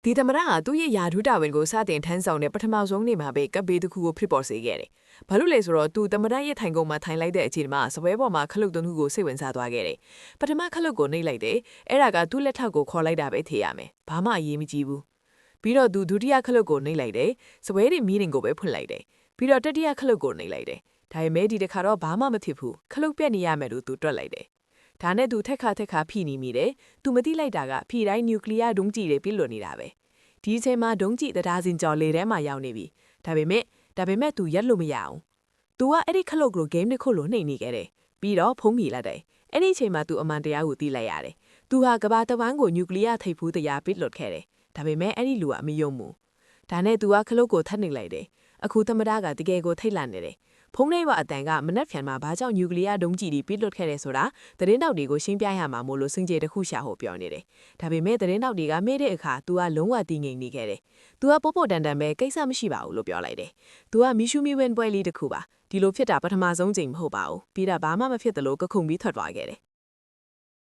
ဒီသမရဟာသူ့ရဲ့ယာထုတာဝန်ကိုစတင်ထမ်းဆောင်တဲ့ပထမဆုံးနေ့မှာပဲကပ်ဘေးတစ်ခုကိုဖြစ်ပေါ်စေခဲ့တယ်။ဘာလို့လဲဆိုတော့သူသမရရဲ့ထိုင်ကုန်မှာထိုင်လိုက်တဲ့အချိန်မှာစပွဲပေါ်မှာခလုတ်သွန်းမှုကိုစိတ်ဝင်စားသွားခဲ့တယ်။ပထမခလုတ်ကိုနှိပ်လိုက်တယ်။အဲ့ဒါကသူ့လက်ထောက်ကိုခေါ်လိုက်တာပဲထေရမယ်။ဘာမှအရေးမကြီးဘူး။ပြီးတော့သူဒုတိယခလုတ်ကိုနှိပ်လိုက်တယ်။စပွဲတွေမီးတင်ကိုပဲဖွင့်လိုက်တယ်။ပြီးတော့တတိယခလုတ်ကိုနှိပ်လိုက်တယ်။ဒါပေမဲ့ဒီတစ်ခါတော့ဘာမှမဖြစ်ဘူး။ခလုတ်ပြက်နေရမယ်လို့သူတွက်လိုက်တယ်။ဒါနဲ့သူထက်ခါဖိနေမိတယ်။သူမသိလိုက်တာကဖြီတိုင်းနျူကလ িয়ার ဒုံးကျည်တွေပြစ်လွတ်နေတာပဲ။ဒီအချိန်မှာဒုံးကျည်တရားစင်ကျော်လေထဲမှာရောက်နေပြီဒါပေမဲ့သူရက်လို့မရအောင်သူကအဲ့ဒီခလုတ်ကိုဂိမ်းတစ်ခုလိုနှိပ်နေခဲ့တယ်ပြီးတော့ဖုံးမိလိုက်တယ်အဲ့ဒီအချိန်မှာသူအမှန်တရားကိုသိလိုက်ရတယ်သူဟာကဘာတဝမ်းကိုနျူကလ িয়ার ထိပ်ဖူးတရားပစ်လွတ်ခဲ့တယ်ဒါပေမဲ့အဲ့ဒီလူကမယုံဘူးဒါနဲ့သူကခလုတ်ကိုထပ်နှိပ်လိုက်တယ်အခုသမဒကတကယ်ကိုထိတ်လန့်နေတယ်ဖုံးလေးဝအတန်ကမနက်ဖြန်မှာဘာကြောင့်နျူကလ িয়ার ဒုံးကျည်တွေပစ်လွတ်ခဲ့တယ်ဆိုတာသတင်းတောက်တွေကိုရှင်းပြရမှာမို့လို့စင်ကြေတစ်ခုရှာဖို့ပြောနေတယ်ဒါပေမဲ့သတင်းတောက်တွေကမေ့တဲ့အခါသူကလုံးဝတည်ငြိမ်နေခဲ့တယ်သူကပို့တန်ပဲကိစ္စမရှိပါဘူးလို့ပြောလိုက်တယ်သူကမီရှူမီဝင်းပွဲလေးတစ်ခုပါဒီလိုဖြစ်တာပထမဆုံးချိန်မဟုတ်ပါဘူးပြီးတော့ဘာမှမဖြစ်သလိုကခုန်ပြီးထွက်သွားခဲ့တယ်